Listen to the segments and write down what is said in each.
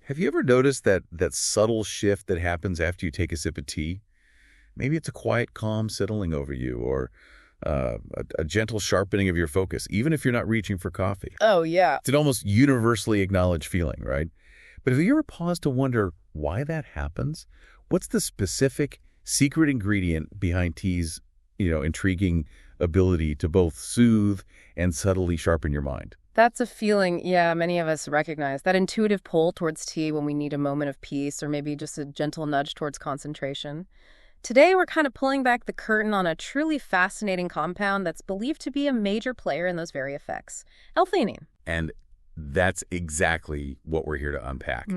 Have you ever noticed that subtle shift that happens after you take a sip of tea? Maybe it's a quiet calm settling over you, or a gentle sharpening of your focus, even if you're not reaching for coffee. Oh, yeah. It's an almost universally acknowledged feeling, right? But have you ever paused to wonder why that happens? What's the specific secret ingredient behind tea's, intriguing ability to both soothe and subtly sharpen your mind? That's a feeling, yeah, many of us recognize. That intuitive pull towards tea when we need a moment of peace or maybe just a gentle nudge towards concentration. Today, we're kind of pulling back the curtain on a truly fascinating compound that's believed to be a major player in those very effects, L-theanine. And that's exactly what we're here to unpack.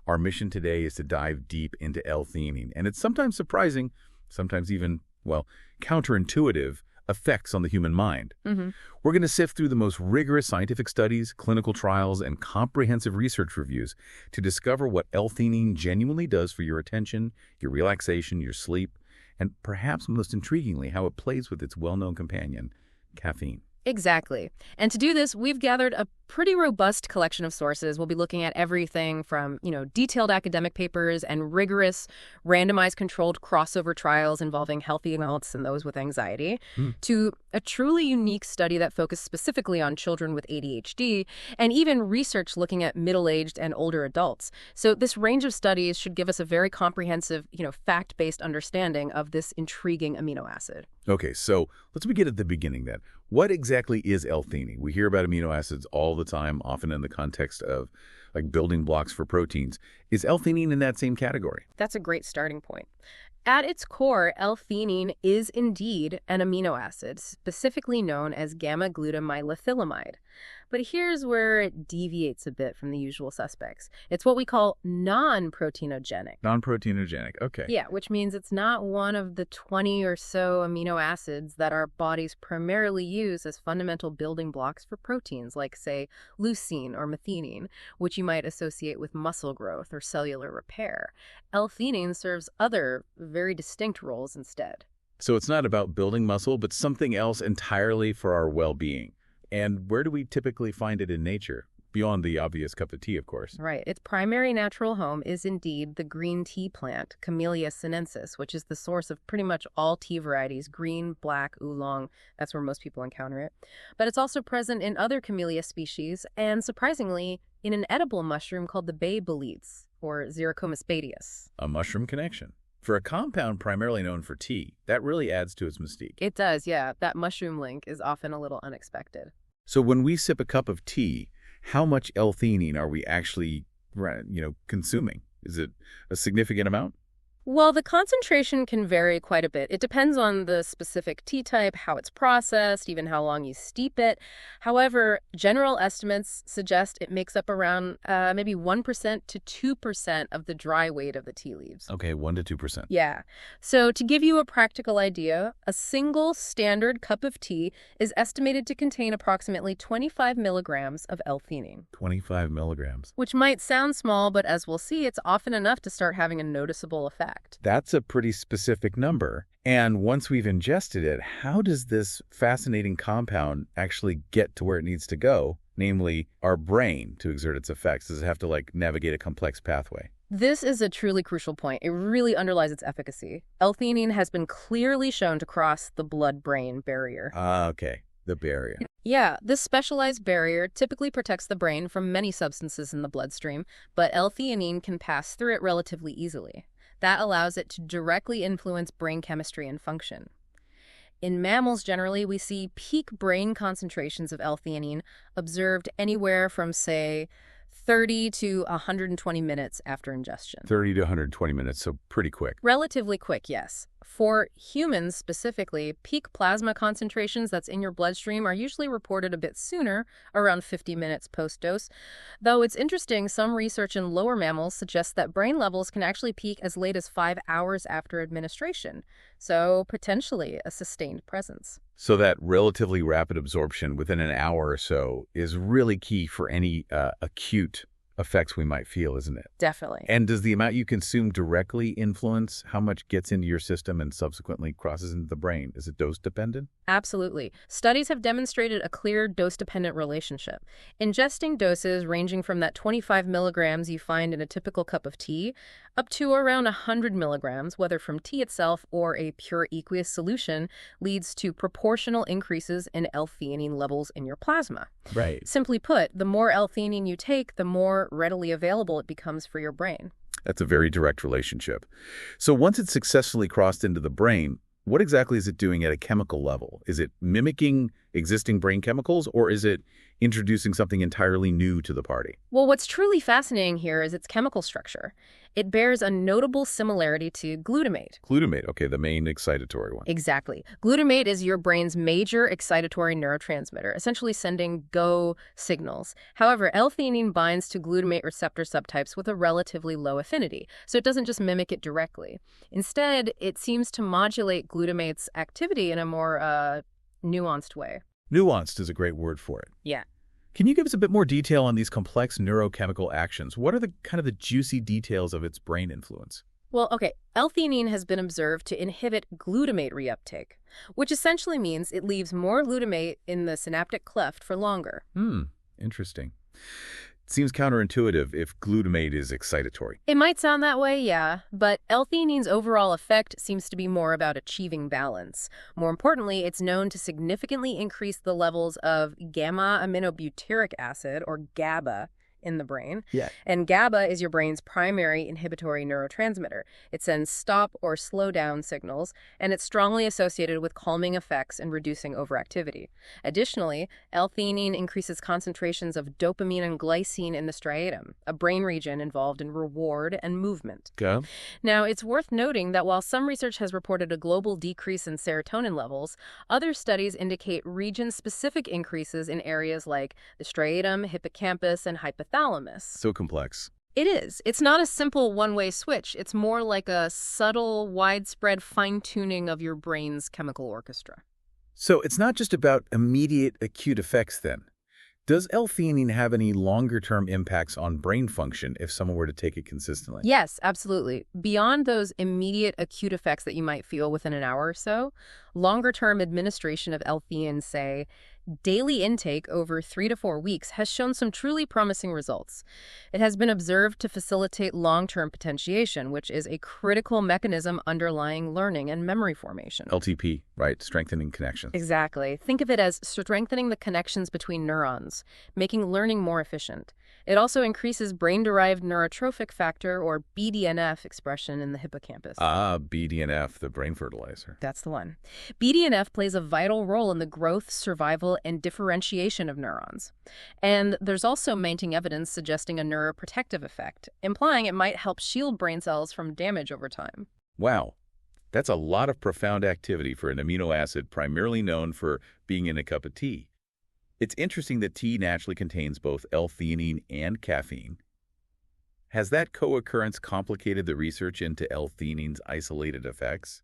Our mission today is to dive deep into L-theanine, and it's sometimes surprising, sometimes even, counterintuitive effects on the human mind. We're going to sift through the most rigorous scientific studies, clinical trials, and comprehensive research reviews to discover what L-theanine genuinely does for your attention, your relaxation, your sleep, and perhaps most intriguingly, how it plays with its well-known companion, caffeine. Exactly. And to do this, we've gathered a pretty robust collection of sources. We'll be looking at everything from, detailed academic papers and rigorous randomized controlled crossover trials involving healthy adults and those with anxiety, to a truly unique study that focused specifically on children with ADHD, and even research looking at middle-aged and older adults. So this range of studies should give us a very comprehensive, fact-based understanding of this intriguing amino acid. Okay, so let's begin at the beginning then. What exactly is L-theanine? We hear about amino acids all the time, often in the context of building blocks for proteins. Is L-theanine in that same category? That's a great starting point. At its core, L-theanine is indeed an amino acid, specifically known as gamma-glutamylethylamide. But here's where it deviates a bit from the usual suspects. It's what we call non-proteinogenic. Non-proteinogenic, okay. Yeah, which means it's not one of the 20 or so amino acids that our bodies primarily use as fundamental building blocks for proteins, like, say, leucine or methionine, which you might associate with muscle growth or cellular repair. L-theanine serves other very distinct roles instead. So it's not about building muscle, but something else entirely for our well-being. And where do we typically find it in nature? Beyond the obvious cup of tea, of course. Right. Its primary natural home is indeed the green tea plant, Camellia sinensis, which is the source of pretty much all tea varieties, green, black, oolong. That's where most people encounter it. But it's also present in other Camellia species, and surprisingly, in an edible mushroom called the bay boletes, or Xerocoma spadius. A mushroom connection. For a compound primarily known for tea, that really adds to its mystique. It does, yeah. That mushroom link is often a little unexpected. So when we sip a cup of tea, how much L-theanine are we actually, consuming? Is it a significant amount? Well, the concentration can vary quite a bit. It depends on the specific tea type, how it's processed, even how long you steep it. However, general estimates suggest it makes up around maybe 1% to 2% of the dry weight of the tea leaves. Okay, 1 to 2%. Yeah. So to give you a practical idea, a single standard cup of tea is estimated to contain approximately 25 milligrams of L-theanine. 25 milligrams. Which might sound small, but as we'll see, it's often enough to start having a noticeable effect. That's a pretty specific number. And once we've ingested it, how does this fascinating compound actually get to where it needs to go, namely our brain, to exert its effects? Does it have to navigate a complex pathway? This is a truly crucial point. It really underlies its efficacy. L-theanine has been clearly shown to cross the blood-brain barrier. Okay. The barrier. Yeah, this specialized barrier typically protects the brain from many substances in the bloodstream, but L-theanine can pass through it relatively easily. That allows it to directly influence brain chemistry and function. In mammals, generally, we see peak brain concentrations of L-theanine observed anywhere from, say, 30 to 120 minutes after ingestion. 30 to 120 minutes, so pretty quick. Relatively quick, yes. For humans specifically, peak plasma concentrations that's in your bloodstream are usually reported a bit sooner, around 50 minutes post-dose. Though it's interesting, some research in lower mammals suggests that brain levels can actually peak as late as 5 hours after administration. So potentially a sustained presence. So that relatively rapid absorption within an hour or so is really key for any acute effects we might feel, isn't it? Definitely. And does the amount you consume directly influence how much gets into your system and subsequently crosses into the brain? Is it dose dependent? Absolutely. Studies have demonstrated a clear dose-dependent relationship. Ingesting doses ranging from that 25 milligrams you find in a typical cup of tea up to around 100 milligrams, whether from tea itself or a pure aqueous solution, leads to proportional increases in L-theanine levels in your plasma. Right. Simply put, the more L-theanine you take, the more readily available it becomes for your brain. That's a very direct relationship. So once it's successfully crossed into the brain, what exactly is it doing at a chemical level? Is it mimicking existing brain chemicals, or is it introducing something entirely new to the party? Well, what's truly fascinating here is its chemical structure. It bears a notable similarity to glutamate. Glutamate, okay, the main excitatory one. Exactly. Glutamate is your brain's major excitatory neurotransmitter, essentially sending go signals. However, L-theanine binds to glutamate receptor subtypes with a relatively low affinity, so it doesn't just mimic it directly. Instead, it seems to modulate glutamate's activity in a more nuanced way. Nuanced is a great word for it. Yeah. Can you give us a bit more detail on these complex neurochemical actions? What are the juicy details of its brain influence? Well, okay, L-theanine has been observed to inhibit glutamate reuptake, which essentially means it leaves more glutamate in the synaptic cleft for longer. Interesting. It seems counterintuitive if glutamate is excitatory. It might sound that way, yeah, but L-theanine's overall effect seems to be more about achieving balance. More importantly, it's known to significantly increase the levels of gamma-aminobutyric acid, or GABA, in the brain. Yeah. And GABA is your brain's primary inhibitory neurotransmitter. It sends stop or slow down signals, and it's strongly associated with calming effects and reducing overactivity. Additionally, L-theanine increases concentrations of dopamine and glycine in the striatum, a brain region involved in reward and movement. Okay. Now, it's worth noting that while some research has reported a global decrease in serotonin levels, other studies indicate region-specific increases in areas like the striatum, hippocampus, and hypothalamus. So complex. It is. It's not a simple one-way switch. It's more like a subtle, widespread fine-tuning of your brain's chemical orchestra. So it's not just about immediate acute effects then. Does L-theanine have any longer-term impacts on brain function if someone were to take it consistently? Yes, absolutely. Beyond those immediate acute effects that you might feel within an hour or so, longer-term administration of L-theanine, say, daily intake over 3 to 4 weeks, has shown some truly promising results. It has been observed to facilitate long-term potentiation, which is a critical mechanism underlying learning and memory formation. LTP, right? Strengthening connections. Exactly. Think of it as strengthening the connections between neurons, making learning more efficient. It also increases brain-derived neurotrophic factor, or BDNF, expression in the hippocampus. BDNF, the brain fertilizer. That's the one. BDNF plays a vital role in the growth, survival, and differentiation of neurons. And there's also mounting evidence suggesting a neuroprotective effect, implying it might help shield brain cells from damage over time. Wow. That's a lot of profound activity for an amino acid primarily known for being in a cup of tea. It's interesting that tea naturally contains both L-theanine and caffeine. Has that co-occurrence complicated the research into L-theanine's isolated effects?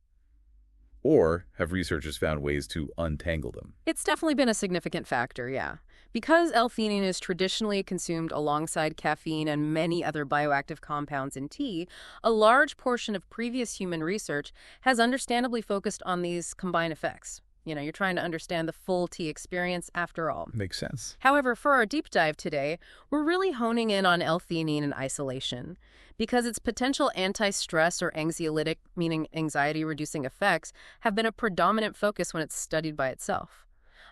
Or have researchers found ways to untangle them? It's definitely been a significant factor, yeah. Because L-theanine is traditionally consumed alongside caffeine and many other bioactive compounds in tea, a large portion of previous human research has understandably focused on these combined effects. You know, you're trying to understand the full tea experience after all. Makes sense. However, for our deep dive today, we're really honing in on L-theanine in isolation because its potential anti-stress or anxiolytic, meaning anxiety-reducing effects, have been a predominant focus when it's studied by itself.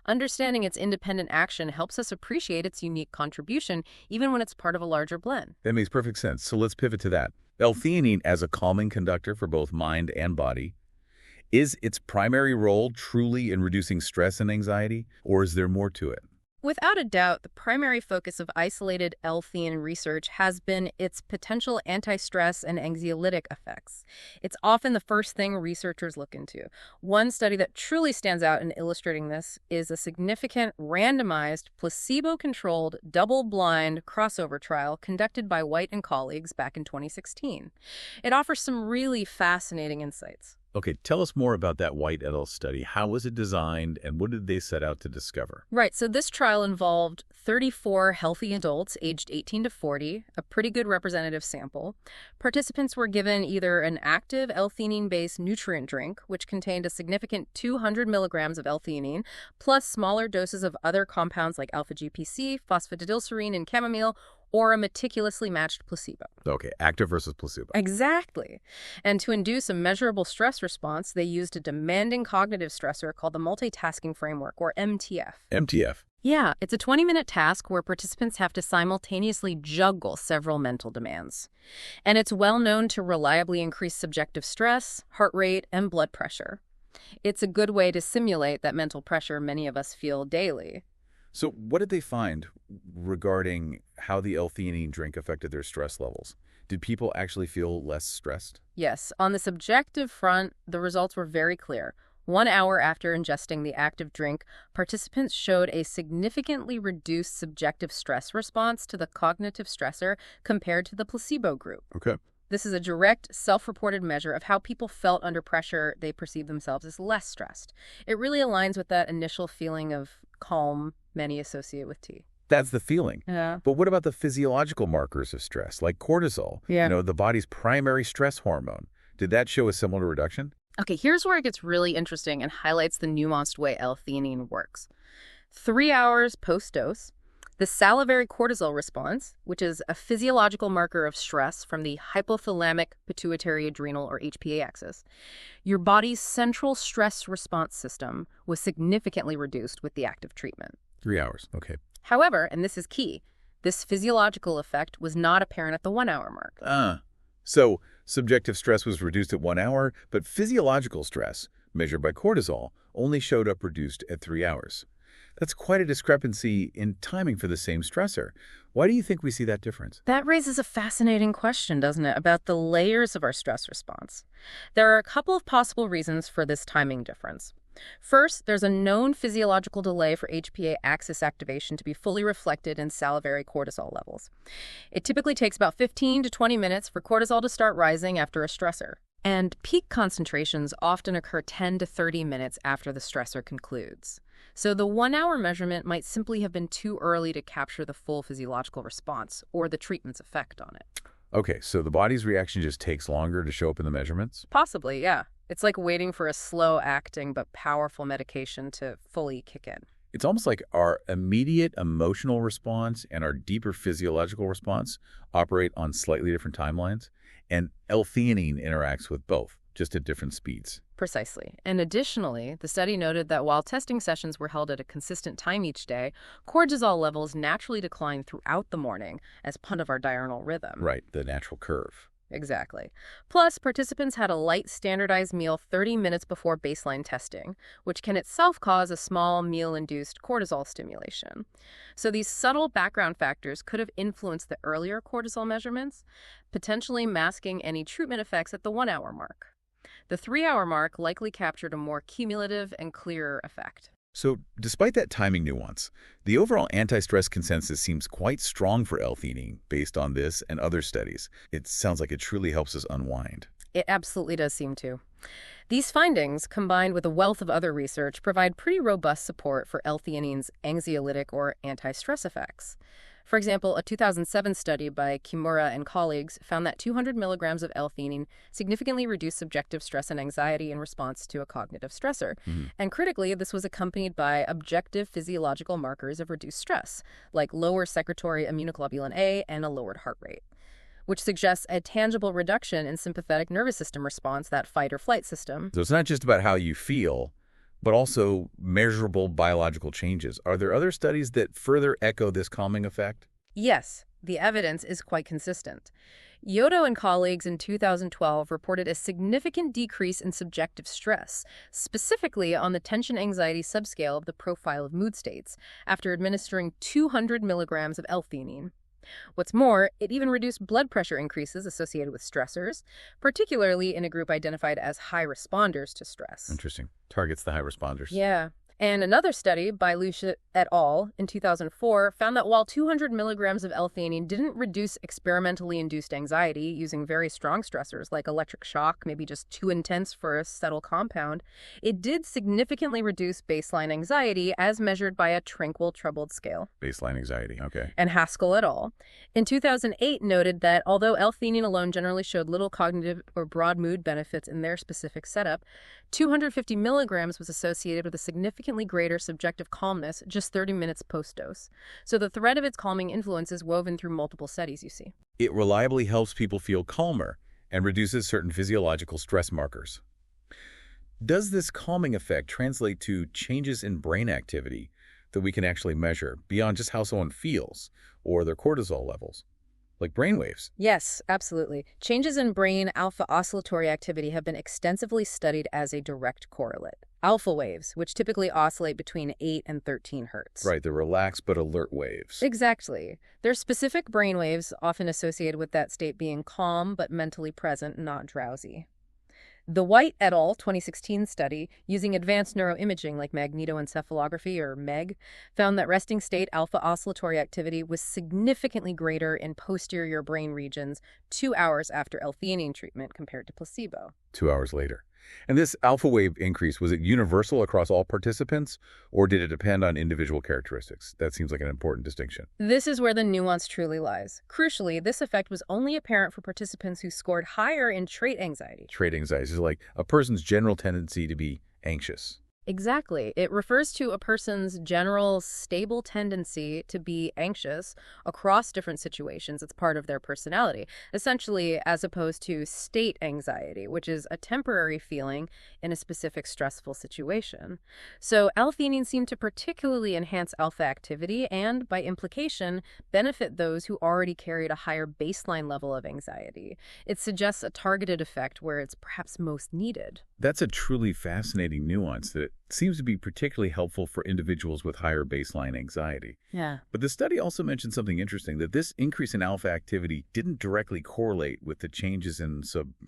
Understanding its independent action helps us appreciate its unique contribution, even when it's part of a larger blend. That makes perfect sense. So let's pivot to that. L-theanine as a calming conductor for both mind and body. Is its primary role truly in reducing stress and anxiety, or is there more to it? Without a doubt, the primary focus of isolated L-theanine research has been its potential anti-stress and anxiolytic effects. It's often the first thing researchers look into. One study that truly stands out in illustrating this is a significant randomized, placebo-controlled, double-blind crossover trial conducted by White and colleagues back in 2016. It offers some really fascinating insights. Okay, tell us more about that White et al. Study. How was it designed, and what did they set out to discover? Right, so this trial involved 34 healthy adults aged 18 to 40, a pretty good representative sample. Participants were given either an active L-theanine-based nutrient drink, which contained a significant 200 milligrams of L-theanine, plus smaller doses of other compounds like alpha-GPC, phosphatidylserine, and chamomile, or a meticulously matched placebo. Okay, active versus placebo. Exactly. And to induce a measurable stress response, they used a demanding cognitive stressor called the multitasking framework, or MTF. MTF. Yeah, it's a 20-minute task where participants have to simultaneously juggle several mental demands. And it's well known to reliably increase subjective stress, heart rate, and blood pressure. It's a good way to simulate that mental pressure many of us feel daily. So what did they find regarding how the L-theanine drink affected their stress levels? Did people actually feel less stressed? Yes, on the subjective front, the results were very clear. 1 hour after ingesting the active drink, participants showed a significantly reduced subjective stress response to the cognitive stressor compared to the placebo group. Okay. This is a direct, self-reported measure of how people felt under pressure. They perceive themselves as less stressed. It really aligns with that initial feeling of calm many associate with tea. That's the feeling. Yeah. But what about the physiological markers of stress, like cortisol? Yeah. The body's primary stress hormone. Did that show a similar reduction? Okay, here's where it gets really interesting and highlights the nuanced way L-theanine works. 3 hours post-dose, the salivary cortisol response, which is a physiological marker of stress from the hypothalamic pituitary adrenal or HPA axis, your body's central stress response system was significantly reduced with the active treatment. 3 hours. Okay. However, and this is key, this physiological effect was not apparent at the 1 hour mark. So subjective stress was reduced at 1 hour, but physiological stress, measured by cortisol, only showed up reduced at 3 hours. That's quite a discrepancy in timing for the same stressor. Why do you think we see that difference? That raises a fascinating question, doesn't it, about the layers of our stress response. There are a couple of possible reasons for this timing difference. First, there's a known physiological delay for HPA axis activation to be fully reflected in salivary cortisol levels. It typically takes about 15 to 20 minutes for cortisol to start rising after a stressor. And peak concentrations often occur 10 to 30 minutes after the stressor concludes. So the 1 hour measurement might simply have been too early to capture the full physiological response or the treatment's effect on it. Okay, so the body's reaction just takes longer to show up in the measurements? Possibly, yeah. It's like waiting for a slow-acting but powerful medication to fully kick in. It's almost like our immediate emotional response and our deeper physiological response operate on slightly different timelines, and L-theanine interacts with both, just at different speeds. Precisely. And additionally, the study noted that while testing sessions were held at a consistent time each day, cortisol levels naturally declined throughout the morning as part of our diurnal rhythm. Right, the natural curve. Exactly. Plus, participants had a light standardized meal 30 minutes before baseline testing, which can itself cause a small meal-induced cortisol stimulation. So these subtle background factors could have influenced the earlier cortisol measurements, potentially masking any treatment effects at the 1 hour mark. The 3 hour mark likely captured a more cumulative and clearer effect. So, despite that timing nuance, the overall anti-stress consensus seems quite strong for L-theanine based on this and other studies. It sounds like it truly helps us unwind. It absolutely does seem to. These findings, combined with a wealth of other research, provide pretty robust support for L-theanine's anxiolytic or anti-stress effects. For example, a 2007 study by Kimura and colleagues found that 200 milligrams of L-theanine significantly reduced subjective stress and anxiety in response to a cognitive stressor. And critically, this was accompanied by objective physiological markers of reduced stress, like lower secretory immunoglobulin A and a lowered heart rate, which suggests a tangible reduction in sympathetic nervous system response, that fight or flight system. So it's not just about how you feel, but also measurable biological changes. Are there other studies that further echo this calming effect? Yes, the evidence is quite consistent. Yodo and colleagues in 2012 reported a significant decrease in subjective stress, specifically on the tension-anxiety subscale of the profile of mood states, after administering 200 milligrams of L-theanine. What's more, it even reduced blood pressure increases associated with stressors, particularly in a group identified as high responders to stress. Interesting. Targets the high responders. Yeah. And another study by Lucia et al. In 2004 found that while 200 milligrams of L-theanine didn't reduce experimentally induced anxiety using very strong stressors like electric shock, maybe just too intense for a subtle compound, it did significantly reduce baseline anxiety as measured by a tranquil troubled scale. Baseline anxiety, okay. And Haskell et al. In 2008 noted that although L-theanine alone generally showed little cognitive or broad mood benefits in their specific setup, 250 milligrams was associated with a significantly greater subjective calmness just 30 minutes post-dose. So the thread of its calming influence is woven through multiple studies, you see. It reliably helps people feel calmer and reduces certain physiological stress markers. Does this calming effect translate to changes in brain activity that we can actually measure beyond just how someone feels or their cortisol levels, like brainwaves? Yes, absolutely. Changes in brain alpha oscillatory activity have been extensively studied as a direct correlate. Alpha waves, which typically oscillate between 8 and 13 hertz. Right, the relaxed but alert waves. Exactly. There's specific brain waves often associated with that state being calm but mentally present, not drowsy. The White et al. 2016 study, using advanced neuroimaging like magnetoencephalography or MEG, found that resting state alpha oscillatory activity was significantly greater in posterior brain regions 2 hours after L-theanine treatment compared to placebo. 2 hours later. And this alpha wave increase, was it universal across all participants, or did it depend on individual characteristics? That seems like an important distinction. This is where the nuance truly lies. Crucially, this effect was only apparent for participants who scored higher in trait anxiety. Trait anxiety is like a person's general tendency to be anxious. Exactly. It refers to a person's general stable tendency to be anxious across different situations. It's part of their personality, essentially, as opposed to state anxiety, which is a temporary feeling in a specific stressful situation. So L-theanine seemed to particularly enhance alpha activity and, by implication, benefit those who already carried a higher baseline level of anxiety. It suggests a targeted effect where it's perhaps most needed. That's a truly fascinating nuance that seems to be particularly helpful for individuals with higher baseline anxiety. Yeah. But the study also mentioned something interesting, that this increase in alpha activity didn't directly correlate with the changes in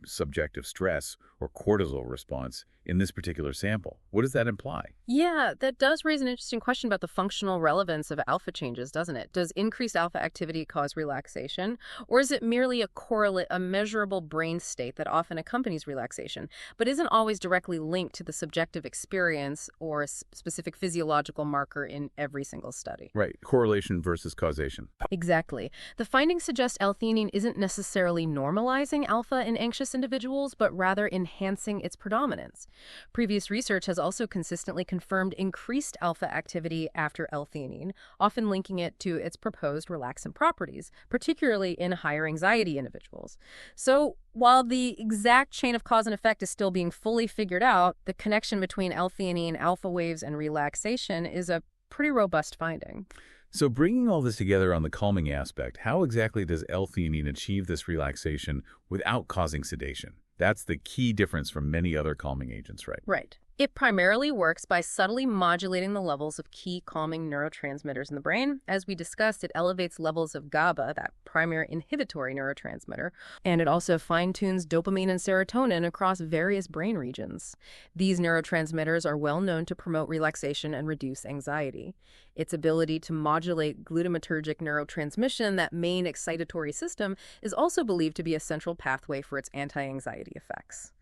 subjective stress or cortisol response in this particular sample. What does that imply? Yeah, that does raise an interesting question about the functional relevance of alpha changes, doesn't it? Does increased alpha activity cause relaxation? Or is it merely a correlate, a measurable brain state that often accompanies relaxation, but isn't always directly linked to the subjective experience or a specific physiological marker in every single study? Right, correlation versus causation. Exactly. The findings suggest L-theanine isn't necessarily normalizing alpha in anxious individuals, but rather enhancing its predominance. Previous research has also consistently confirmed increased alpha activity after L-theanine, often linking it to its proposed relaxant properties, particularly in higher anxiety individuals. So, while the exact chain of cause and effect is still being fully figured out, the connection between L-theanine, alpha waves, and relaxation is a pretty robust finding. So bringing all this together on the calming aspect, how exactly does L-theanine achieve this relaxation without causing sedation? That's the key difference from many other calming agents, right? Right. It primarily works by subtly modulating the levels of key calming neurotransmitters in the brain. As we discussed, it elevates levels of GABA, that primary inhibitory neurotransmitter, and it also fine-tunes dopamine and serotonin across various brain regions. These neurotransmitters are well known to promote relaxation and reduce anxiety. Its ability to modulate glutamatergic neurotransmission, that main excitatory system, is also believed to be a central pathway for its anti-anxiety effects.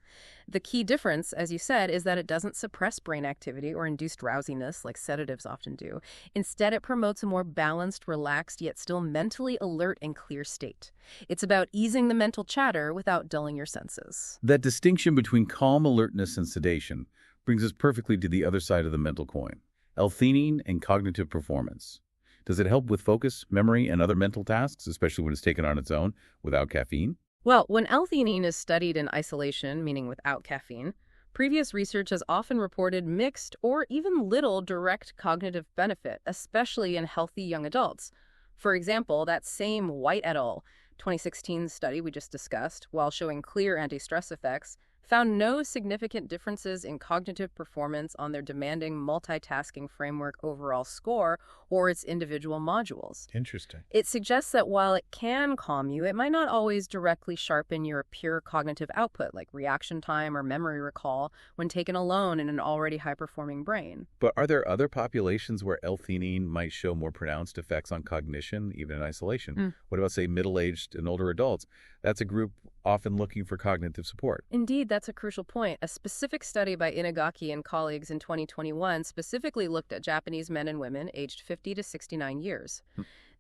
The key difference, as you said, is that it doesn't suppress brain activity or induce drowsiness like sedatives often do. Instead, it promotes a more balanced, relaxed, yet still mentally alert and clear state. It's about easing the mental chatter without dulling your senses. That distinction between calm alertness and sedation brings us perfectly to the other side of the mental coin, L-theanine and cognitive performance. Does it help with focus, memory, and other mental tasks, especially when it's taken on its own without caffeine? Well, when L-theanine is studied in isolation, meaning without caffeine, previous research has often reported mixed or even little direct cognitive benefit, especially in healthy young adults. For example, that same White et al. 2016 study we just discussed, while showing clear anti-stress effects, found no significant differences in cognitive performance on their demanding multitasking framework overall score or its individual modules. Interesting. It suggests that while it can calm you, it might not always directly sharpen your pure cognitive output, like reaction time or memory recall, when taken alone in an already high-performing brain. But are there other populations where L-theanine might show more pronounced effects on cognition, even in isolation? What about, say, middle-aged and older adults? That's a group often looking for cognitive support. Indeed, that's a crucial point. A specific study by Inagaki and colleagues in 2021 specifically looked at Japanese men and women aged 50 to 69 years.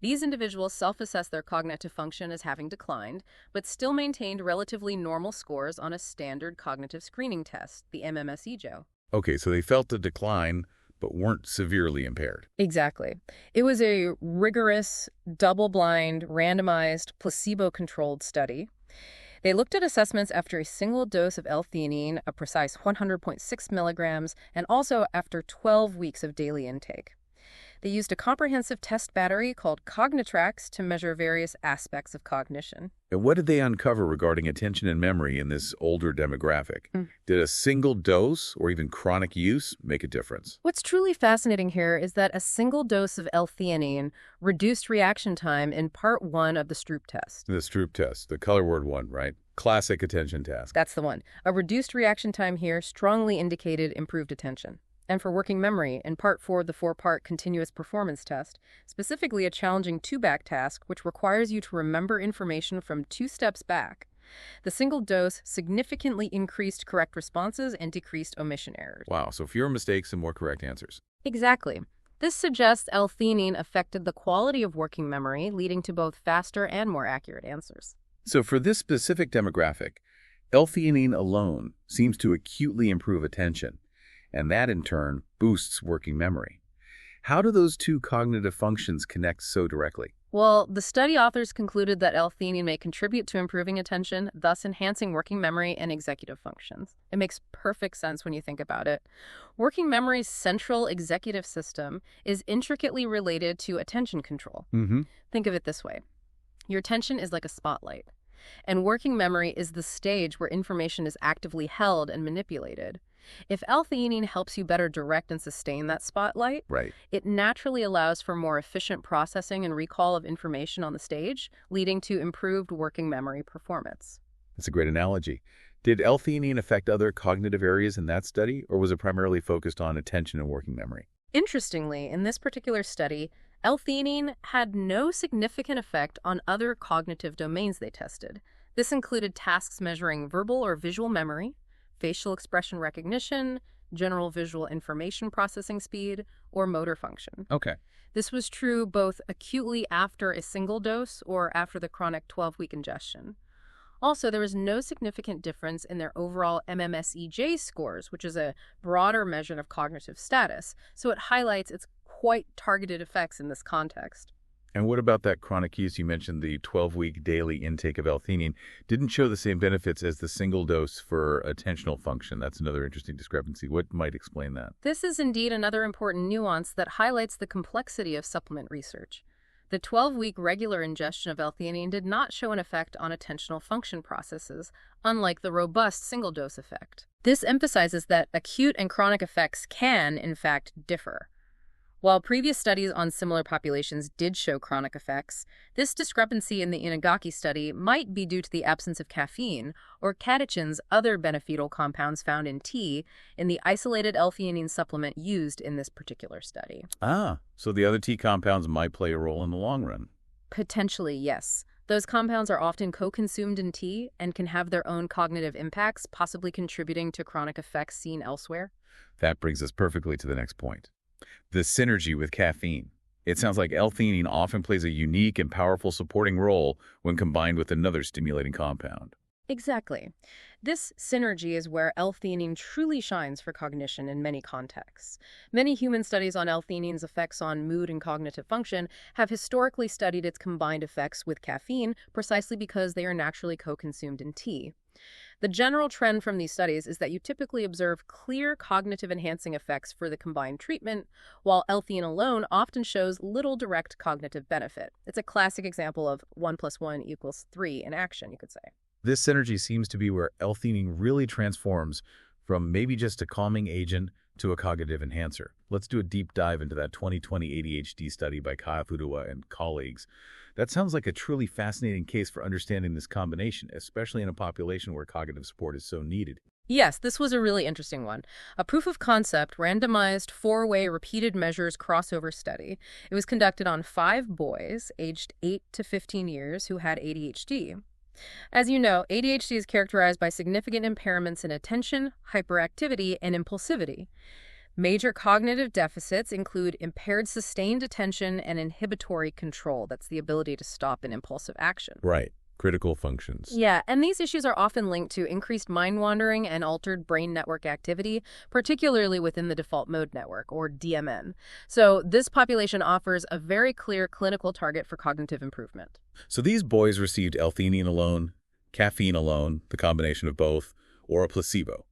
These individuals self-assessed their cognitive function as having declined, but still maintained relatively normal scores on a standard cognitive screening test, the MMSE-Jo. Okay, so they felt the decline, but weren't severely impaired. Exactly. It was a rigorous, double-blind, randomized, placebo-controlled study. They looked at assessments after a single dose of L-theanine, a precise 100.6 milligrams, and also after 12 weeks of daily intake. They used a comprehensive test battery called Cognitrax to measure various aspects of cognition. And what did they uncover regarding attention and memory in this older demographic? Did a single dose or even chronic use make a difference? What's truly fascinating here is that a single dose of L-theanine reduced reaction time in part 1 of the Stroop test. The Stroop test, the color word one, right? Classic attention task. That's the one. A reduced reaction time here strongly indicated improved attention. And for working memory, in part 4 of the 4-part continuous performance test, specifically a challenging 2-back task which requires you to remember information from 2 steps back, the single dose significantly increased correct responses and decreased omission errors. Wow, so fewer mistakes and more correct answers. Exactly. This suggests L-theanine affected the quality of working memory, leading to both faster and more accurate answers. So for this specific demographic, L-theanine alone seems to acutely improve attention, and that in turn boosts working memory. How do those two cognitive functions connect so directly? Well, the study authors concluded that L-theanine may contribute to improving attention, thus enhancing working memory and executive functions. It makes perfect sense when you think about it. Working memory's central executive system is intricately related to attention control. Think of it this way. Your attention is like a spotlight, and working memory is the stage where information is actively held and manipulated. If L-theanine helps you better direct and sustain that spotlight, it naturally allows for more efficient processing and recall of information on the stage, leading to improved working memory performance. That's a great analogy. Did L-theanine affect other cognitive areas in that study, or was it primarily focused on attention and working memory? Interestingly, in this particular study, L-theanine had no significant effect on other cognitive domains they tested. This included tasks measuring verbal or visual memory, facial expression recognition, general visual information processing speed, or motor function. Okay. This was true both acutely after a single dose or after the chronic 12-week ingestion. Also, there was no significant difference in their overall MMSE-J scores, which is a broader measure of cognitive status, so it highlights its quite targeted effects in this context. And what about that chronic use? You mentioned the 12-week daily intake of L-theanine didn't show the same benefits as the single dose for attentional function. That's another interesting discrepancy. What might explain that? This is indeed another important nuance that highlights the complexity of supplement research. The 12-week regular ingestion of L-theanine did not show an effect on attentional function processes, unlike the robust single-dose effect. This emphasizes that acute and chronic effects can, in fact, differ. While previous studies on similar populations did show chronic effects, this discrepancy in the Inagaki study might be due to the absence of caffeine or catechins, other beneficial compounds found in tea, in the isolated L-theanine supplement used in this particular study. Ah, so the other tea compounds might play a role in the long run. Potentially, yes. Those compounds are often co-consumed in tea and can have their own cognitive impacts, possibly contributing to chronic effects seen elsewhere. That brings us perfectly to the next point. The synergy with caffeine. It sounds like L-theanine often plays a unique and powerful supporting role when combined with another stimulating compound. Exactly. This synergy is where L-theanine truly shines for cognition in many contexts. Many human studies on L-theanine's effects on mood and cognitive function have historically studied its combined effects with caffeine precisely because they are naturally co-consumed in tea. The general trend from these studies is that you typically observe clear cognitive enhancing effects for the combined treatment, while L-theanine alone often shows little direct cognitive benefit. It's a classic example of 1 + 1 = 3 in action, you could say. This synergy seems to be where L-theanine really transforms from maybe just a calming agent to a cognitive enhancer. Let's do a deep dive into that 2020 ADHD study by Kayafudua and colleagues. That sounds like a truly fascinating case for understanding this combination, especially in a population where cognitive support is so needed. Yes, this was a really interesting one. A proof of concept, randomized, four-way repeated measures crossover study. It was conducted on 5 boys aged 8 to 15 years who had ADHD. As you know, ADHD is characterized by significant impairments in attention, hyperactivity, and impulsivity. Major cognitive deficits include impaired sustained attention and inhibitory control. That's the ability to stop an impulsive action. Right. Critical functions. Yeah, and these issues are often linked to increased mind wandering and altered brain network activity, particularly within the default mode network, or DMN. So this population offers a very clear clinical target for cognitive improvement. So these boys received L-theanine alone, caffeine alone, the combination of both, or a placebo.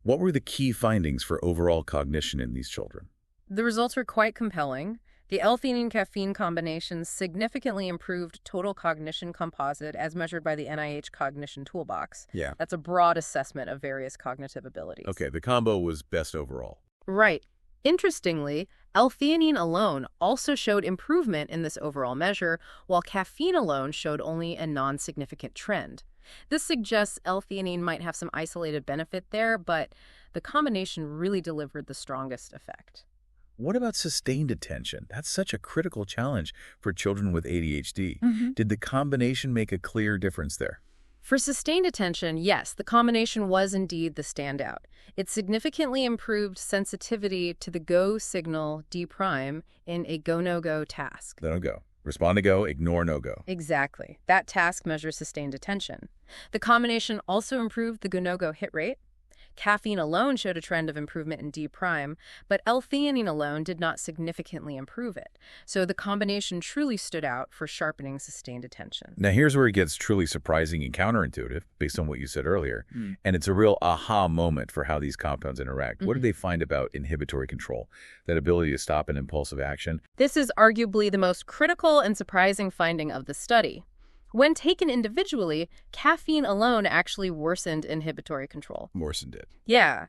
What were the key findings for overall cognition in these children? The results were quite compelling. The L-theanine-caffeine combination significantly improved total cognition composite as measured by the NIH Cognition Toolbox. Yeah. That's a broad assessment of various cognitive abilities. Okay, the combo was best overall. Right. Interestingly, L-theanine alone also showed improvement in this overall measure, while caffeine alone showed only a non-significant trend. This suggests L-theanine might have some isolated benefit there, but the combination really delivered the strongest effect. What about sustained attention? That's such a critical challenge for children with ADHD. Did the combination make a clear difference there? For sustained attention, yes, the combination was indeed the standout. It significantly improved sensitivity to the go signal D' in a go-no-go task. No-go. Respond to go, ignore no-go. Exactly. That task measures sustained attention. The combination also improved the go-no-go hit rate. Caffeine alone showed a trend of improvement in D', but L-theanine alone did not significantly improve it. So the combination truly stood out for sharpening sustained attention. Now here's where it gets truly surprising and counterintuitive, based on what you said earlier. And it's a real aha moment for how these compounds interact. What did they find about inhibitory control, that ability to stop an impulsive action? This is arguably the most critical and surprising finding of the study. When taken individually, caffeine alone actually worsened inhibitory control. Morrison did. Yeah.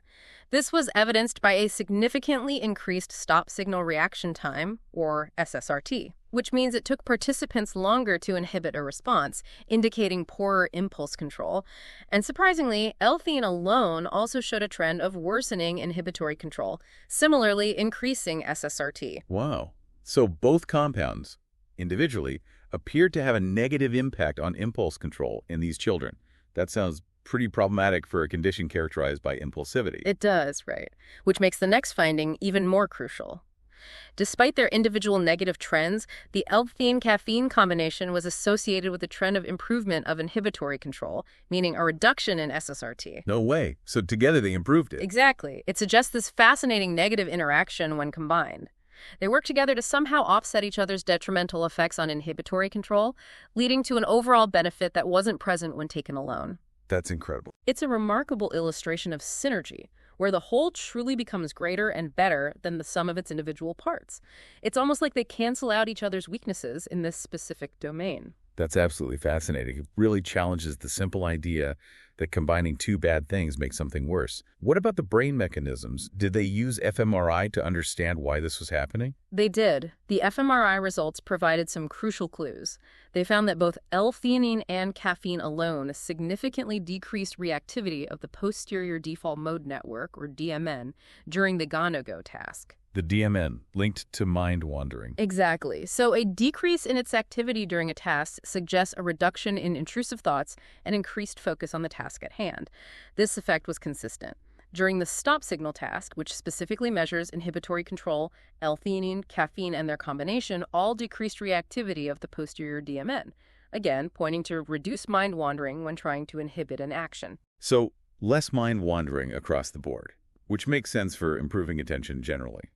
This was evidenced by a significantly increased stop signal reaction time, or SSRT, which means it took participants longer to inhibit a response, indicating poorer impulse control. And surprisingly, L-theanine alone also showed a trend of worsening inhibitory control, similarly increasing SSRT. Wow. So both compounds, individually, appeared to have a negative impact on impulse control in these children. That sounds pretty problematic for a condition characterized by impulsivity. It does, right? Which makes the next finding even more crucial. Despite their individual negative trends, the L-theanine-caffeine combination was associated with a trend of improvement of inhibitory control, meaning a reduction in SSRT. No way. So together they improved it. Exactly. It suggests this fascinating negative interaction when combined. They work together to somehow offset each other's detrimental effects on inhibitory control, leading to an overall benefit that wasn't present when taken alone. That's incredible. It's a remarkable illustration of synergy, where the whole truly becomes greater and better than the sum of its individual parts. It's almost like they cancel out each other's weaknesses in this specific domain. That's absolutely fascinating. It really challenges the simple idea that combining two bad things makes something worse. What about the brain mechanisms? Did they use fMRI to understand why this was happening? They did. The fMRI results provided some crucial clues. They found that both L-theanine and caffeine alone significantly decreased reactivity of the posterior default mode network, or DMN, during the go-no-go task. The DMN, linked to mind wandering. Exactly. So a decrease in its activity during a task suggests a reduction in intrusive thoughts and increased focus on the task at hand. This effect was consistent. During the stop signal task, which specifically measures inhibitory control, L-theanine, caffeine, and their combination all decreased reactivity of the posterior DMN, again pointing to reduced mind wandering when trying to inhibit an action. So, less mind wandering across the board, which makes sense for improving attention generally.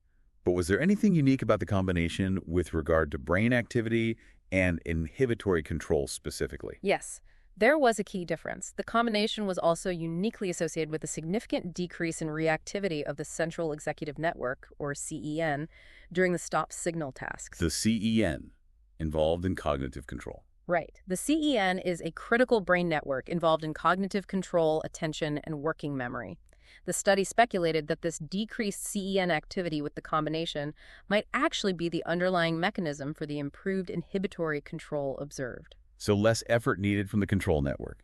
But was there anything unique about the combination with regard to brain activity and inhibitory control specifically? Yes, there was a key difference. The combination was also uniquely associated with a significant decrease in reactivity of the central executive network, or CEN, during the stop signal tasks. The CEN, involved in cognitive control. Right. The CEN is a critical brain network involved in cognitive control, attention, and working memory. The study speculated that this decreased CEN activity with the combination might actually be the underlying mechanism for the improved inhibitory control observed. So less effort needed from the control network.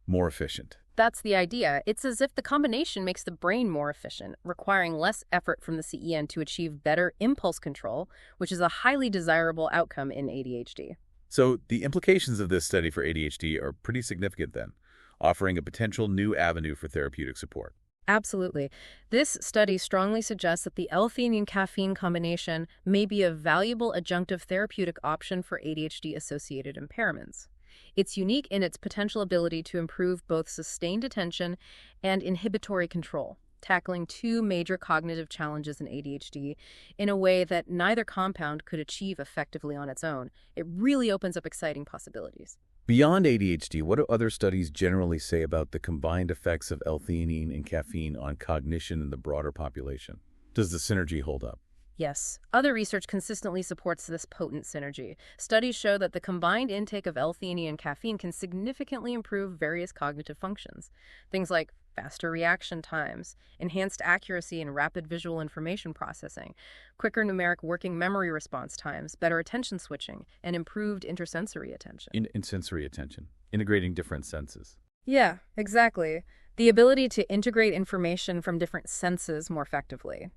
More efficient. That's the idea. It's as if the combination makes the brain more efficient, requiring less effort from the CEN to achieve better impulse control, which is a highly desirable outcome in ADHD. So the implications of this study for ADHD are pretty significant then, offering a potential new avenue for therapeutic support. Absolutely. This study strongly suggests that the L-theanine caffeine combination may be a valuable adjunctive therapeutic option for ADHD-associated impairments. It's unique in its potential ability to improve both sustained attention and inhibitory control, tackling two major cognitive challenges in ADHD in a way that neither compound could achieve effectively on its own. It really opens up exciting possibilities. Beyond ADHD, what do other studies generally say about the combined effects of L-theanine and caffeine on cognition in the broader population? Does the synergy hold up? Yes, other research consistently supports this potent synergy. Studies show that the combined intake of L-theanine and caffeine can significantly improve various cognitive functions. Things like faster reaction times, enhanced accuracy in rapid visual information processing, quicker numeric working memory response times, better attention switching, and improved intersensory attention. In sensory attention, integrating different senses. Yeah, exactly. The ability to integrate information from different senses more effectively.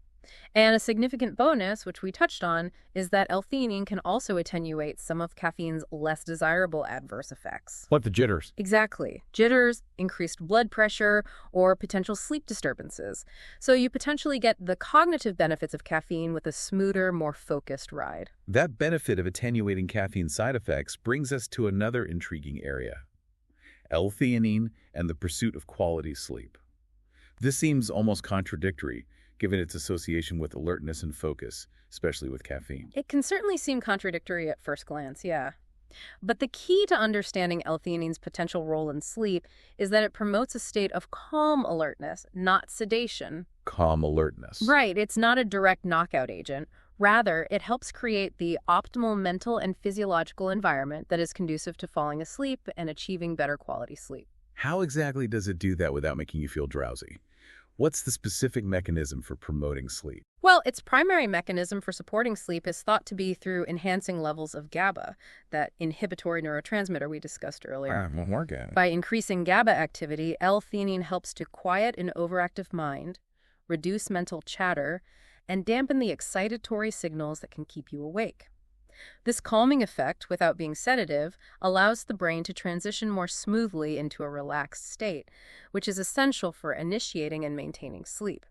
And a significant bonus, which we touched on, is that L-theanine can also attenuate some of caffeine's less desirable adverse effects. What the jitters? Exactly. Jitters, increased blood pressure, or potential sleep disturbances. So you potentially get the cognitive benefits of caffeine with a smoother, more focused ride. That benefit of attenuating caffeine side effects brings us to another intriguing area: L-theanine and the pursuit of quality sleep. This seems almost contradictory, given its association with alertness and focus, especially with caffeine. It can certainly seem contradictory at first glance, yeah. But the key to understanding L-theanine's potential role in sleep is that it promotes a state of calm alertness, not sedation. Calm alertness. Right, it's not a direct knockout agent. Rather, it helps create the optimal mental and physiological environment that is conducive to falling asleep and achieving better quality sleep. How exactly does it do that without making you feel drowsy? What's the specific mechanism for promoting sleep? Well, its primary mechanism for supporting sleep is thought to be through enhancing levels of GABA, that inhibitory neurotransmitter we discussed earlier. By increasing GABA activity, L-theanine helps to quiet an overactive mind, reduce mental chatter, and dampen the excitatory signals that can keep you awake. This calming effect, without being sedative, allows the brain to transition more smoothly into a relaxed state, which is essential for initiating and maintaining sleep.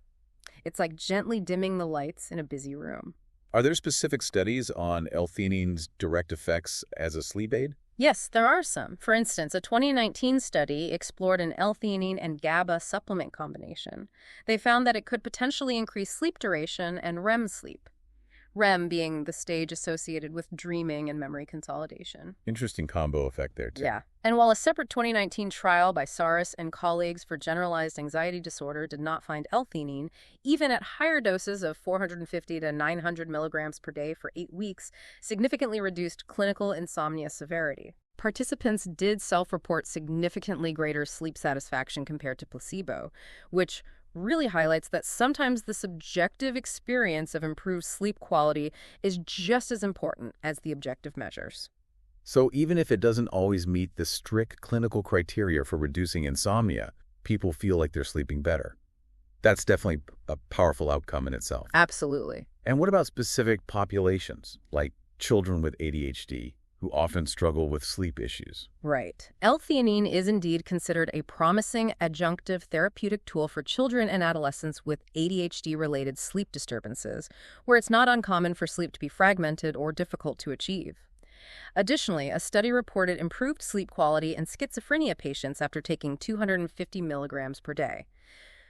It's like gently dimming the lights in a busy room. Are there specific studies on L-theanine's direct effects as a sleep aid? Yes, there are some. For instance, a 2019 study explored an L-theanine and GABA supplement combination. They found that it could potentially increase sleep duration and REM sleep. REM being the stage associated with dreaming and memory consolidation. Interesting combo effect there, too. Yeah. And while a separate 2019 trial by Saris and colleagues for generalized anxiety disorder did not find L-theanine, even at higher doses of 450 to 900 milligrams per day for 8 weeks, significantly reduced clinical insomnia severity. Participants did self-report significantly greater sleep satisfaction compared to placebo, which really highlights that sometimes the subjective experience of improved sleep quality is just as important as the objective measures. So even if it doesn't always meet the strict clinical criteria for reducing insomnia, people feel like they're sleeping better. That's definitely a powerful outcome in itself. Absolutely. And what about specific populations, like children with ADHD, who often struggle with sleep issues? Right. L-theanine is indeed considered a promising adjunctive therapeutic tool for children and adolescents with ADHD-related sleep disturbances, where it's not uncommon for sleep to be fragmented or difficult to achieve. Additionally, a study reported improved sleep quality in schizophrenia patients after taking 250 milligrams per day.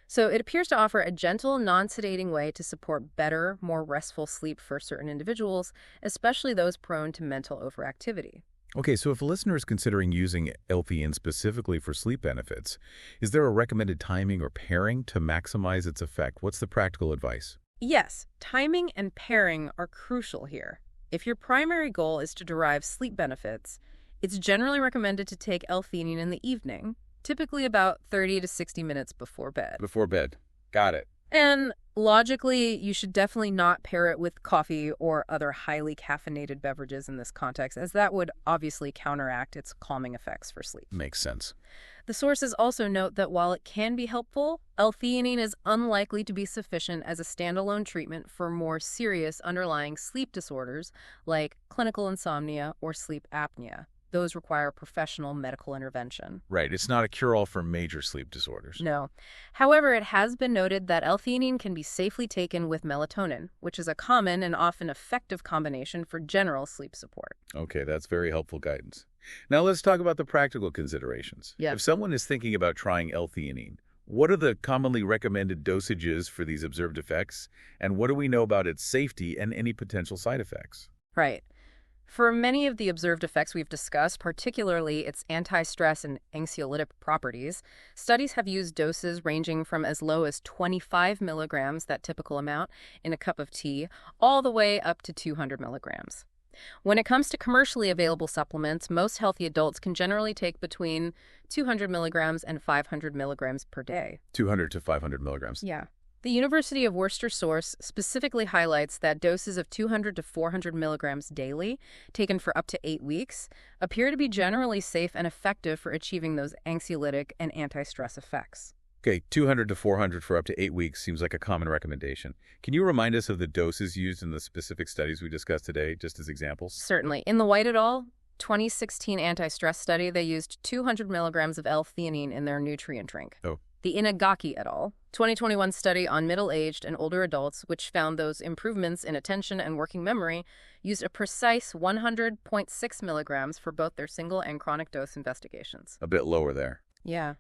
So it appears to offer a gentle, non-sedating way to support better, more restful sleep for certain individuals, especially those prone to mental overactivity. Okay, so if a listener is considering using L-theanine specifically for sleep benefits, is there a recommended timing or pairing to maximize its effect? What's the practical advice? Yes, timing and pairing are crucial here. If your primary goal is to derive sleep benefits, It's generally recommended to take L-theanine in the evening, typically about 30 to 60 minutes before bed. Before bed. Got it. And logically, you should definitely not pair it with coffee or other highly caffeinated beverages in this context, as that would obviously counteract its calming effects for sleep. Makes sense. The sources also note that while it can be helpful, L-theanine is unlikely to be sufficient as a standalone treatment for more serious underlying sleep disorders like clinical insomnia or sleep apnea. Those require professional medical intervention. Right. It's not a cure-all for major sleep disorders. No. However, it has been noted that L-theanine can be safely taken with melatonin, which is a common and often effective combination for general sleep support. Okay, that's very helpful guidance. Now let's talk about the practical considerations. Yeah. If someone is thinking about trying L-theanine, what are the commonly recommended dosages for these observed effects, and what do we know about its safety and any potential side effects? Right. For many of the observed effects we've discussed, particularly its anti-stress and anxiolytic properties, studies have used doses ranging from as low as 25 milligrams, that typical amount, in a cup of tea, all the way up to 200 milligrams. When it comes to commercially available supplements, most healthy adults can generally take between 200 milligrams and 500 milligrams per day. 200 to 500 milligrams. Yeah. The University of Worcester source specifically highlights that doses of 200 to 400 milligrams daily, taken for up to 8 weeks, appear to be generally safe and effective for achieving those anxiolytic and anti-stress effects. Okay, 200 to 400 for up to 8 weeks seems like a common recommendation. Can you remind us of the doses used in the specific studies we discussed today, just as examples? Certainly. In the White et al. 2016 anti-stress study, they used 200 milligrams of L-theanine in their nutrient drink. Oh. The Inagaki et al. 2021 study on middle-aged and older adults, which found those improvements in attention and working memory, used a precise 100.6 milligrams for both their single and chronic dose investigations. A bit lower there. Yeah.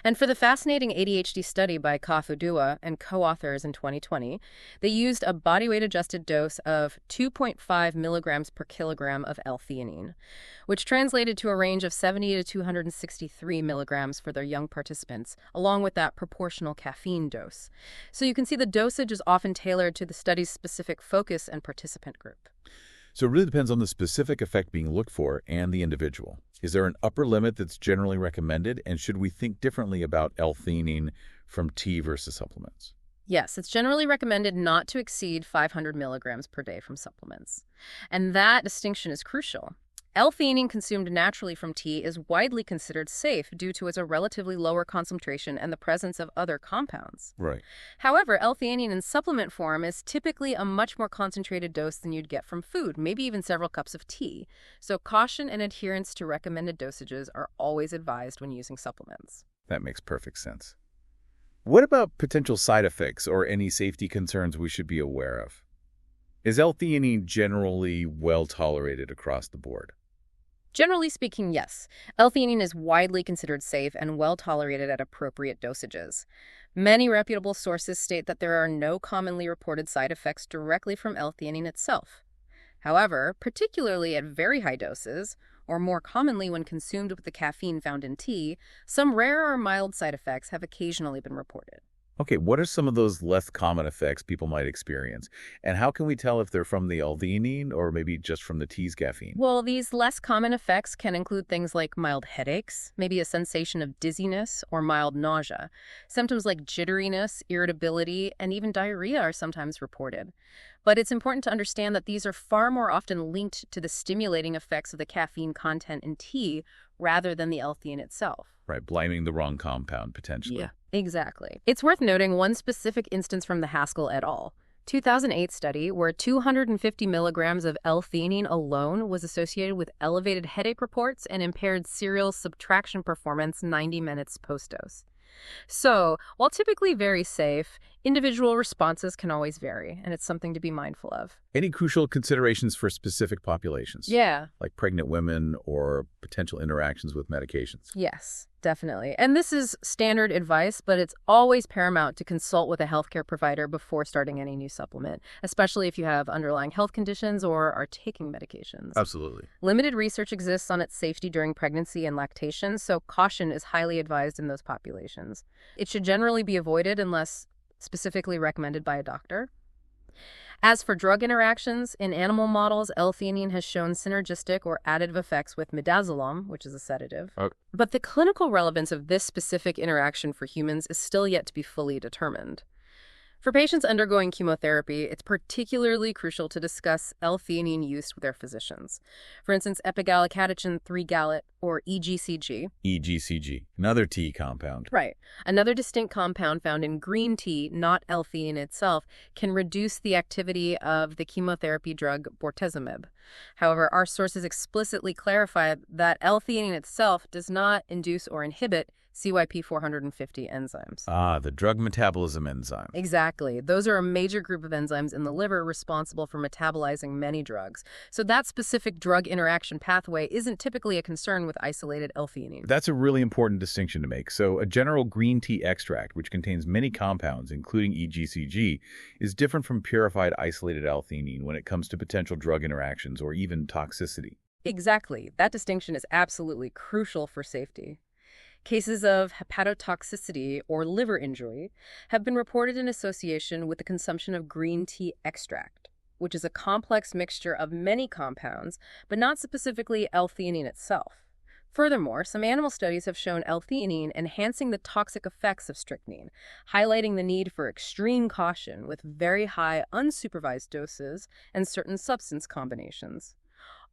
And for the fascinating ADHD study by Kafudua and co-authors in 2020, they used a body weight-adjusted dose of 2.5 milligrams per kilogram of L-theanine, which translated to a range of 70 to 263 milligrams for their young participants, along with that proportional caffeine dose. So you can see the dosage is often tailored to the study's specific focus and participant group. So it really depends on the specific effect being looked for and the individual. Is there an upper limit that's generally recommended, and should we think differently about L-theanine from tea versus supplements? Yes, it's generally recommended not to exceed 500 milligrams per day from supplements. And that distinction is crucial. L-theanine consumed naturally from tea is widely considered safe due to its relatively lower concentration and the presence of other compounds. Right. However, L-theanine in supplement form is typically a much more concentrated dose than you'd get from food, maybe even several cups of tea. So caution and adherence to recommended dosages are always advised when using supplements. That makes perfect sense. What about potential side effects or any safety concerns we should be aware of? Is L-theanine generally well tolerated across the board? Generally speaking, yes. L-theanine is widely considered safe and well tolerated at appropriate dosages. Many reputable sources state that there are no commonly reported side effects directly from L-theanine itself. However, particularly at very high doses, or more commonly when consumed with the caffeine found in tea, some rare or mild side effects have occasionally been reported. Okay, what are some of those less common effects people might experience? And how can we tell if they're from the L-theanine or maybe just from the tea's caffeine? Well, these less common effects can include things like mild headaches, maybe a sensation of dizziness or mild nausea. Symptoms like jitteriness, irritability, and even diarrhea are sometimes reported. But it's important to understand that these are far more often linked to the stimulating effects of the caffeine content in tea rather than the L-theanine itself. Right, blaming the wrong compound, potentially. Yeah, exactly. It's worth noting one specific instance from the Haskell et al. 2008 study where 250 milligrams of L-theanine alone was associated with elevated headache reports and impaired serial subtraction performance 90 minutes post-dose. So, while typically very safe, individual responses can always vary, and it's something to be mindful of. Any crucial considerations for specific populations? Yeah. Like pregnant women or potential interactions with medications? Yes, definitely. And this is standard advice, but it's always paramount to consult with a healthcare provider before starting any new supplement, especially if you have underlying health conditions or are taking medications. Absolutely. Limited research exists on its safety during pregnancy and lactation, so caution is highly advised in those populations. It should generally be avoided unless specifically recommended by a doctor. As for drug interactions, in animal models, L-theanine has shown synergistic or additive effects with midazolam, which is a sedative. Okay. But the clinical relevance of this specific interaction for humans is still yet to be fully determined. For patients undergoing chemotherapy, it's particularly crucial to discuss L-theanine use with their physicians. For instance, epigallocatechin 3-gallet, or EGCG. EGCG, another T compound. Right. Another distinct compound found in green tea, not L-theanine itself, can reduce the activity of the chemotherapy drug bortezomib. However, our sources explicitly clarify that L-theanine itself does not induce or inhibit CYP450 enzymes. Ah, the drug metabolism enzyme. Exactly. Those are a major group of enzymes in the liver responsible for metabolizing many drugs. So that specific drug interaction pathway isn't typically a concern with isolated L-theanine. That's a really important distinction to make. So a general green tea extract, which contains many compounds, including EGCG, is different from purified isolated L-theanine when it comes to potential drug interactions or even toxicity. Exactly. That distinction is absolutely crucial for safety. Cases of hepatotoxicity or liver injury have been reported in association with the consumption of green tea extract, which is a complex mixture of many compounds, but not specifically L-theanine itself. Furthermore, some animal studies have shown L-theanine enhancing the toxic effects of strychnine, highlighting the need for extreme caution with very high unsupervised doses and certain substance combinations.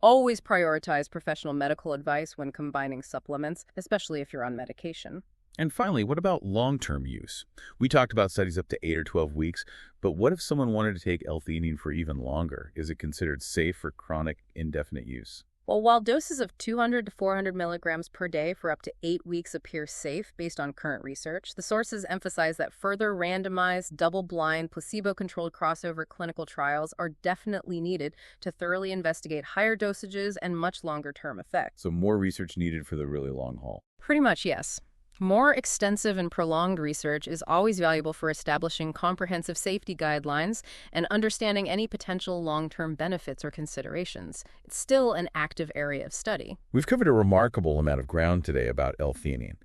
Always prioritize professional medical advice when combining supplements, especially if you're on medication. And finally, what about long-term use? We talked about studies up to 8 or 12 weeks, but what if someone wanted to take L-theanine for even longer? Is it considered safe for chronic, indefinite use? Well, while doses of 200 to 400 milligrams per day for up to 8 weeks appear safe based on current research, the sources emphasize that further randomized, double-blind, placebo-controlled crossover clinical trials are definitely needed to thoroughly investigate higher dosages and much longer-term effects. So more research needed for the really long haul. Pretty much, yes. More extensive and prolonged research is always valuable for establishing comprehensive safety guidelines and understanding any potential long-term benefits or considerations. It's still an active area of study. We've covered a remarkable amount of ground today about L-theanine,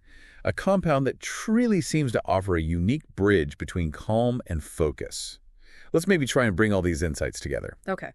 a compound that truly seems to offer a unique bridge between calm and focus. Let's maybe try and bring all these insights together. Okay.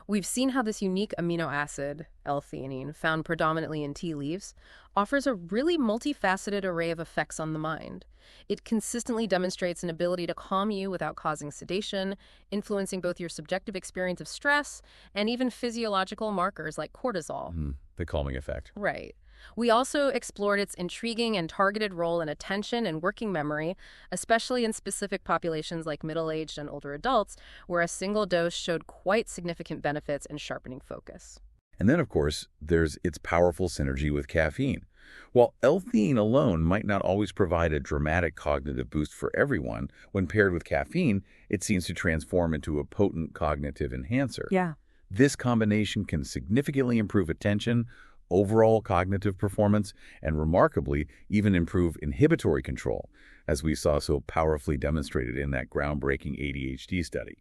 We've seen how this unique amino acid, L-theanine, found predominantly in tea leaves, offers a really multifaceted array of effects on the mind. It consistently demonstrates an ability to calm you without causing sedation, influencing both your subjective experience of stress and even physiological markers like cortisol. The calming effect. Right. We also explored its intriguing and targeted role in attention and working memory, especially in specific populations like middle-aged and older adults, where a single dose showed quite significant benefits in sharpening focus. And then, of course, there's its powerful synergy with caffeine. While L-theanine alone might not always provide a dramatic cognitive boost for everyone, when paired with caffeine, it seems to transform into a potent cognitive enhancer. Yeah. This combination can significantly improve attention, overall cognitive performance, and remarkably, even improve inhibitory control, as we saw so powerfully demonstrated in that groundbreaking ADHD study.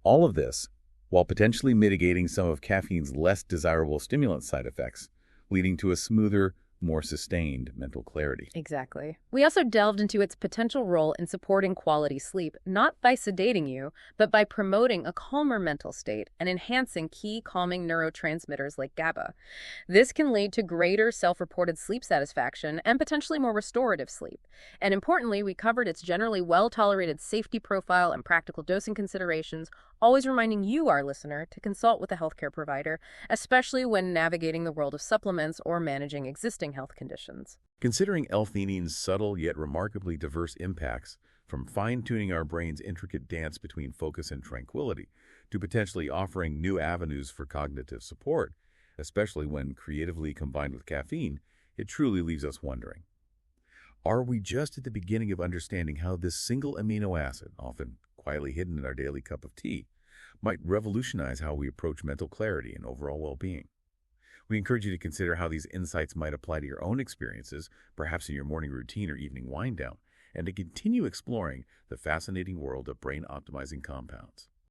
All of this, while potentially mitigating some of caffeine's less desirable stimulant side effects, leading to a smoother, more sustained mental clarity. Exactly. We also delved into its potential role in supporting quality sleep, not by sedating you, but by promoting a calmer mental state and enhancing key calming neurotransmitters like GABA. This can lead to greater self-reported sleep satisfaction and potentially more restorative sleep. And importantly, we covered its generally well-tolerated safety profile and practical dosing considerations, always reminding you, our listener, to consult with a healthcare provider, especially when navigating the world of supplements or managing existing health conditions. Considering L-theanine's subtle yet remarkably diverse impacts, from fine-tuning our brain's intricate dance between focus and tranquility, to potentially offering new avenues for cognitive support, especially when creatively combined with caffeine, it truly leaves us wondering. Are we just at the beginning of understanding how this single amino acid, often quietly hidden in our daily cup of tea, might revolutionize how we approach mental clarity and overall well-being? We encourage you to consider how these insights might apply to your own experiences, perhaps in your morning routine or evening wind-down, and to continue exploring the fascinating world of brain-optimizing compounds.